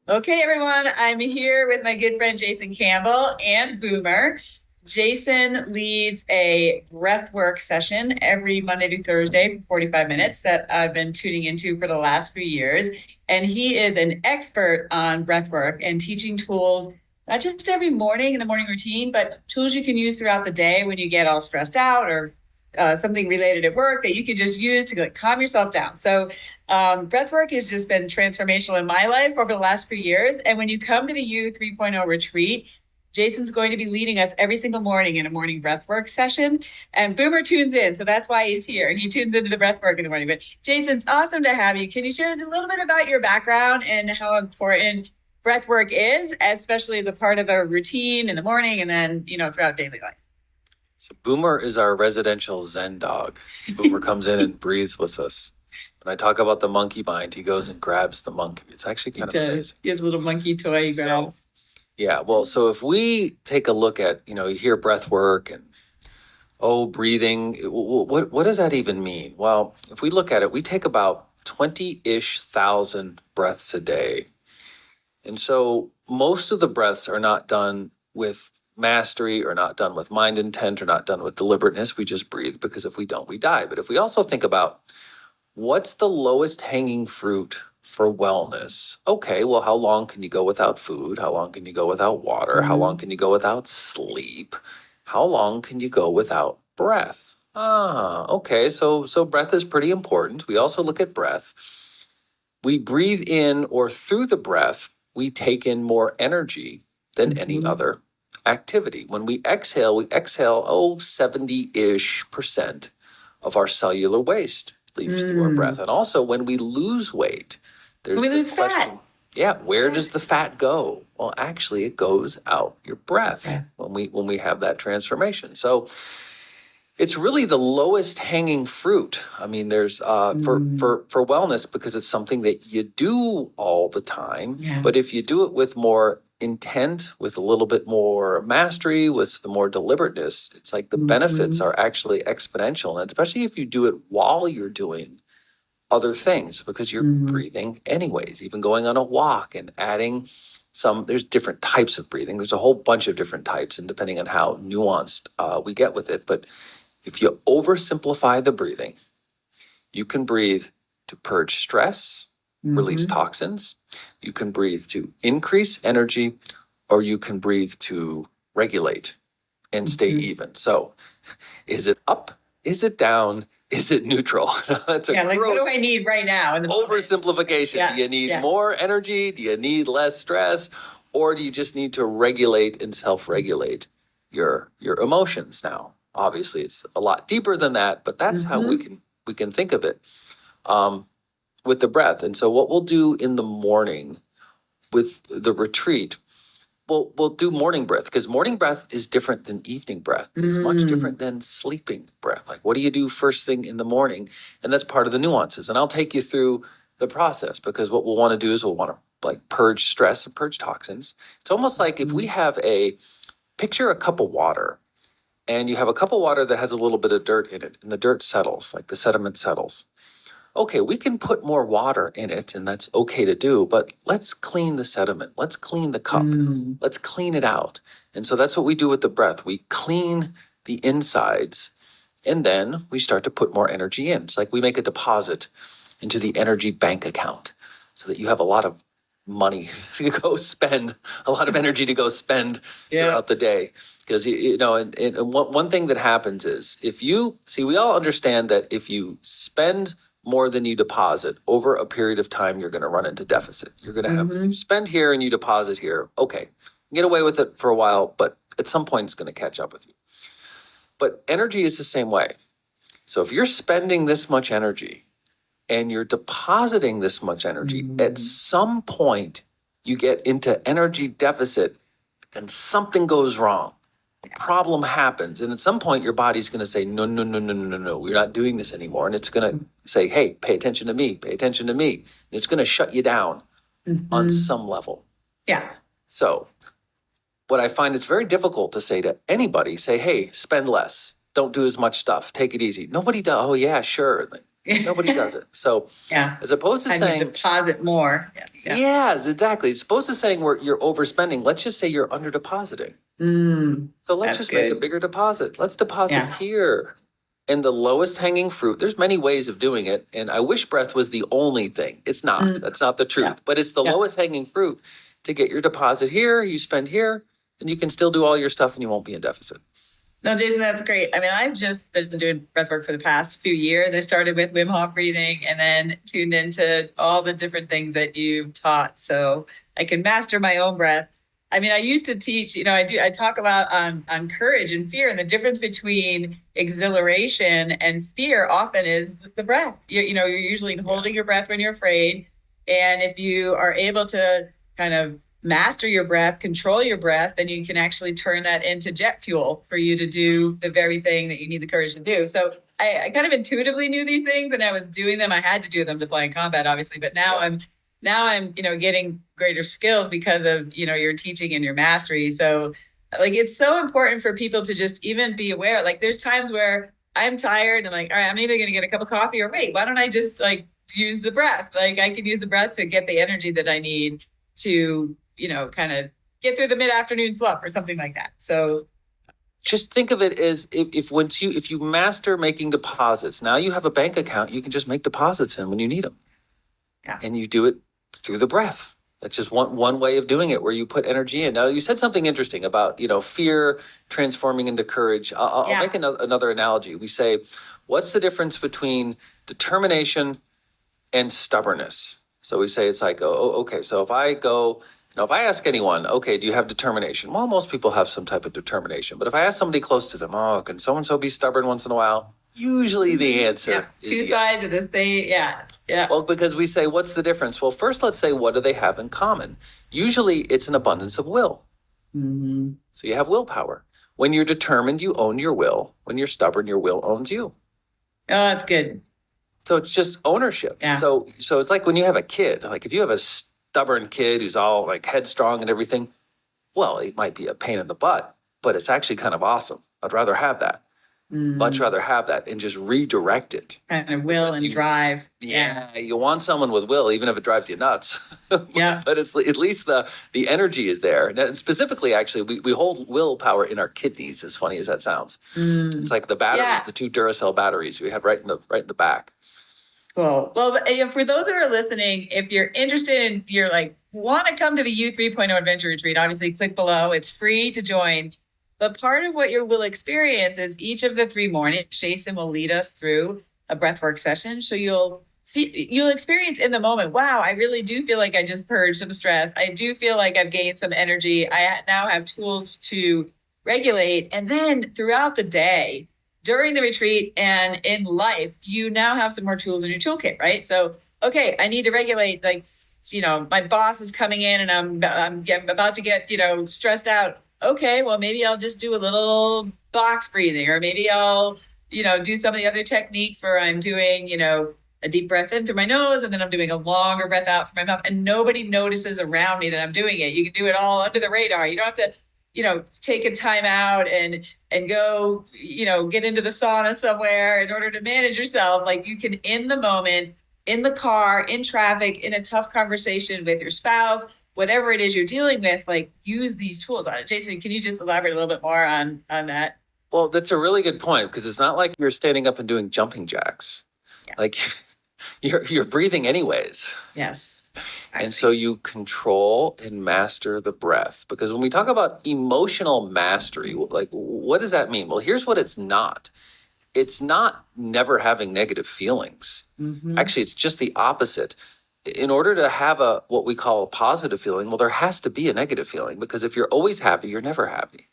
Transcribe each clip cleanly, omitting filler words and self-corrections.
Okay, everyone, I'm here with my good friend Jason Campbell and Boomer. Jason leads a breathwork session every Monday to Thursday for 45 minutes that I've been tuning into for the last few years. And he is an expert on breathwork and teaching tools, not just every morning in the morning routine, but tools you can use throughout the day when you get all stressed out or something related at work that you can just use to calm yourself down. So breathwork has just been transformational in my life over the last few years. And when you come to the U 3.0 retreat, Jason's going to be leading us every single morning in a morning breathwork session. And Boomer tunes in. So that's why he's here. He tunes into the breathwork in the morning. But Jason, it's awesome to have you. Can you share a little bit about your background and how important breathwork is, especially as a part of a routine in the morning and then, throughout daily life? So Boomer is our residential Zen dog. Boomer comes in and breathes with us. When I talk about the monkey mind, he goes and grabs the monkey. It's actually kind of amazing. He has a little monkey toy he grabs. So if we take a look at, you hear breath work and, breathing, what does that even mean? Well, if we look at it, we take about 20-ish thousand breaths a day. And so most of the breaths are not done with mastery or not done with mind intent or not done with deliberateness. We just breathe because if we don't, we die. But if we also think about what's the lowest hanging fruit for wellness? Okay, well, how long can you go without food? How long can you go without water? How long can you go without sleep? How long can you go without breath? Okay, so breath is pretty important. We also look at breath. We breathe in, or through the breath, we take in more energy than any other activity. When we exhale 70-ish% of our cellular waste leaves through our breath. And also when we lose weight, there's we lose fat. Yeah, where does the fat go? Well, actually it goes out your breath when we have that transformation. So it's really the lowest hanging fruit. I mean, there's for wellness, because it's something that you do all the time. Yeah. But if you do it with more intent, with a little bit more mastery, with some more deliberateness, it's like the benefits are actually exponential. And especially if you do it while you're doing other things, because you're breathing anyways, even going on a walk and adding there's different types of breathing. There's a whole bunch of different types, and depending on how nuanced we get with it. But if you oversimplify the breathing, you can breathe to purge stress, release toxins. You can breathe to increase energy, or you can breathe to regulate and stay even. So is it up? Is it down? Is it neutral? That's what do I need right now? In the oversimplification. Yeah, do you need more energy? Do you need less stress? Or do you just need to regulate and self-regulate your emotions now? Obviously, it's a lot deeper than that, but that's how we can think of it with the breath. And so what we'll do in the morning with the retreat, we'll do morning breath, because morning breath is different than evening breath. It's much different than sleeping breath. Like, what do you do first thing in the morning? And that's part of the nuances. And I'll take you through the process, because what we'll want to do is we'll want to purge stress and purge toxins. It's almost like if we have picture a cup of water, and you have a cup of water that has a little bit of dirt in it, and the dirt settles, like the sediment settles. Okay, we can put more water in it, and that's okay to do, but let's clean the sediment. Let's clean the cup. Let's clean it out. And so that's what we do with the breath. We clean the insides, and then we start to put more energy in. It's like we make a deposit into the energy bank account so that you have a lot of money to go spend, a lot of energy to go spend throughout the day. Because, and one thing that happens is we all understand that if you spend more than you deposit over a period of time, you're going to run into deficit. You're going to have, if you spend here and you deposit here, okay, get away with it for a while, but at some point it's going to catch up with you. But energy is the same way. So if you're spending this much energy and you're depositing this much energy, at some point you get into energy deficit and something goes wrong. Problem happens. And at some point your body's going to say, no, we're not doing this anymore. And it's going to say, hey, pay attention to me, pay attention to me. And it's going to shut you down on some level. Yeah. So what I find it's very difficult to say to anybody, say, hey, spend less. Don't do as much stuff. Take it easy. Nobody does. Oh, yeah, sure. Nobody does it. So yeah, as opposed to time saying you deposit more. yes, exactly. As opposed to saying you're overspending, let's just say you're under depositing. So let's just make a bigger deposit. Let's deposit here. And the lowest hanging fruit, there's many ways of doing it. And I wish breath was the only thing. It's not. That's not the truth. But it's the lowest hanging fruit to get your deposit here, you spend here, and you can still do all your stuff and you won't be in deficit. No, Jason, that's great. I mean, I've just been doing breath work for the past few years. I started with Wim Hof breathing and then tuned into all the different things that you've taught so I can master my own breath. I mean, I used to teach, I talk a lot on courage and fear, and the difference between exhilaration and fear often is the breath. You're usually holding your breath when you're afraid. And if you are able to kind of master your breath, control your breath, then you can actually turn that into jet fuel for you to do the very thing that you need the courage to do. So I kind of intuitively knew these things and I was doing them. I had to do them to fly in combat, obviously, but now I'm getting greater skills because of, your teaching and your mastery. So like, it's so important for people to just even be aware. Like there's times where I'm tired and I'm like, all right, I'm either going to get a cup of coffee or wait, why don't I just like use the breath? Like I can use the breath to get the energy that I need to, kind of get through the mid-afternoon slump or something like that. So just think of it as if you master making deposits, now you have a bank account, you can just make deposits in when you need them. Yeah. And you do it through the breath. That's just one way of doing it where you put energy in. Now you said something interesting about, fear transforming into courage. I'll make another analogy. We say, what's the difference between determination and stubbornness? So we say it's like, okay, so if I ask anyone, okay, do you have determination? Well, most people have some type of determination. But if I ask somebody close to them, can so-and-so be stubborn once in a while? Usually the answer is two sides of the same. Yeah. Well, because we say, what's the difference? Well, first, let's say, what do they have in common? Usually it's an abundance of will. Mm-hmm. So you have willpower. When you're determined, you own your will. When you're stubborn, your will owns you. Oh, that's good. So it's just ownership. Yeah. So it's like when you have a kid, like if you have a stubborn kid who's all like headstrong and everything, well, it might be a pain in the butt, but it's actually kind of awesome. I'd rather have that. Much rather have that and just redirect it. Kind of will and drive. Yeah, you want someone with will, even if it drives you nuts. Yeah. But it's at least the energy is there. And specifically, actually, we hold willpower in our kidneys, as funny as that sounds. It's like the batteries, the two Duracell batteries we have right in the back. Cool. Well, for those who are listening, if you're interested in, you're like, want to come to the U 3.0 Adventure Retreat, obviously click below. It's free to join. But part of what you will experience is each of the 3 mornings, Jason will lead us through a breathwork session. So you'll experience in the moment, wow, I really do feel like I just purged some stress. I do feel like I've gained some energy. I now have tools to regulate. And then throughout the day, during the retreat and in life, you now have some more tools in your toolkit, right? So, okay, I need to regulate, like, my boss is coming in and I'm about to get, stressed out. Okay, well, maybe I'll just do a little box breathing, or maybe I'll, do some of the other techniques where I'm doing, a deep breath in through my nose, and then I'm doing a longer breath out from my mouth, and nobody notices around me that I'm doing it. You can do it all under the radar. You don't have to, take a time out and go, get into the sauna somewhere in order to manage yourself. Like you can, in the moment, in the car, in traffic, in a tough conversation with your spouse, whatever it is you're dealing with, like use these tools on it. Jason, can you just elaborate a little bit more on that? Well, that's a really good point, because it's not like you're standing up and doing jumping jacks. Yeah. Like you're breathing anyways. Yes. Exactly. And so you control and master the breath. Because when we talk about emotional mastery, like what does that mean? Well, here's what it's not. It's not never having negative feelings. Mm-hmm. Actually, it's just the opposite. In order to have what we call a positive feeling, well, there has to be a negative feeling, because if you're always happy, you're never happy.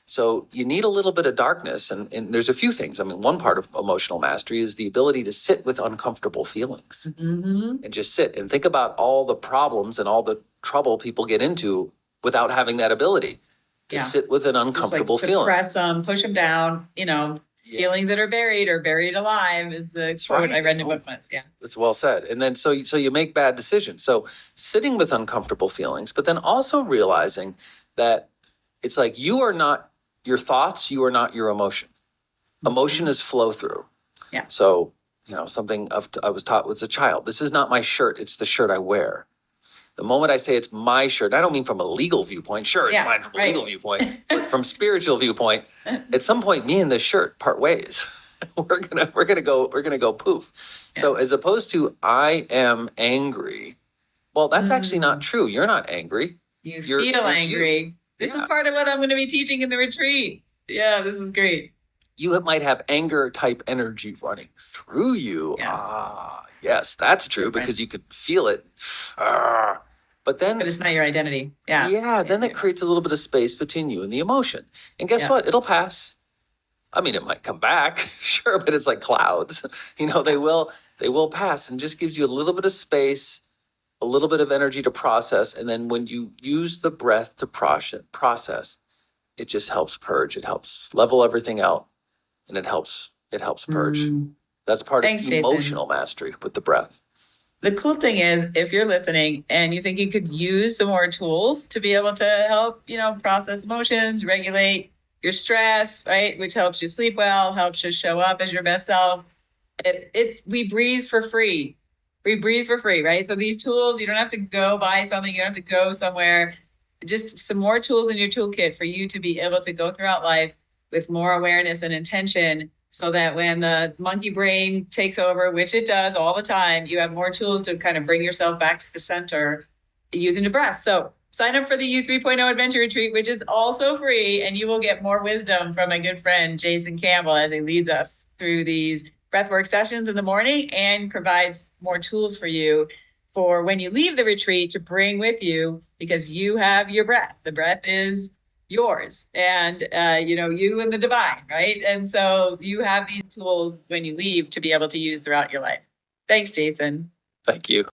So you need a little bit of darkness. And there's a few things. I mean, one part of emotional mastery is the ability to sit with uncomfortable feelings. Mm-hmm. And just sit and think about all the problems and all the trouble people get into without having that ability to sit with an uncomfortable feeling. Suppress them, push them down, feelings that are buried or buried alive is the quote I read in a book once. Yeah. That's well said. And then so you make bad decisions. So sitting with uncomfortable feelings, but then also realizing that it's like you are not your thoughts, you are not your emotion. Emotion is flow through. Yeah. So something I was taught as a child. This is not my shirt. It's the shirt I wear. The moment I say it's my shirt, I don't mean from a legal viewpoint. Sure, it's mine from a legal viewpoint, but from spiritual viewpoint, at some point, me and this shirt part ways. we're gonna go poof. Yeah. So as opposed to I am angry, well, that's actually not true. You're not angry. You're feel angry. This is part of what I'm going to be teaching in the retreat. Yeah, this is great. You might have anger type energy running through you. Yes. Yes, that's true because you could feel it. But it's not your identity. Yeah. Yeah. Then that creates a little bit of space between you and the emotion. And guess what? It'll pass. I mean, it might come back, sure, but it's like clouds. They will pass, and just gives you a little bit of space, a little bit of energy to process. And then when you use the breath to process, it just helps purge. It helps level everything out, and it helps purge. That's part of emotional mastery with the breath. The cool thing is, if you're listening and you think you could use some more tools to be able to help, process emotions, regulate your stress, right? Which helps you sleep well, helps you show up as your best self. We breathe for free. We breathe for free, right? So these tools, you don't have to go buy something. You don't have to go somewhere. Just some more tools in your toolkit for you to be able to go throughout life with more awareness and intention, so that when the monkey brain takes over, which it does all the time, you have more tools to kind of bring yourself back to the center using the breath. So sign up for the U 3.0 Adventure Retreat, which is also free, and you will get more wisdom from my good friend, Jason Campbell, as he leads us through these breathwork sessions in the morning and provides more tools for you for when you leave the retreat to bring with you, because you have your breath. The breath is yours, and you and the divine, right? And so you have these tools when you leave to be able to use throughout your life. Thanks, Jason. Thank you.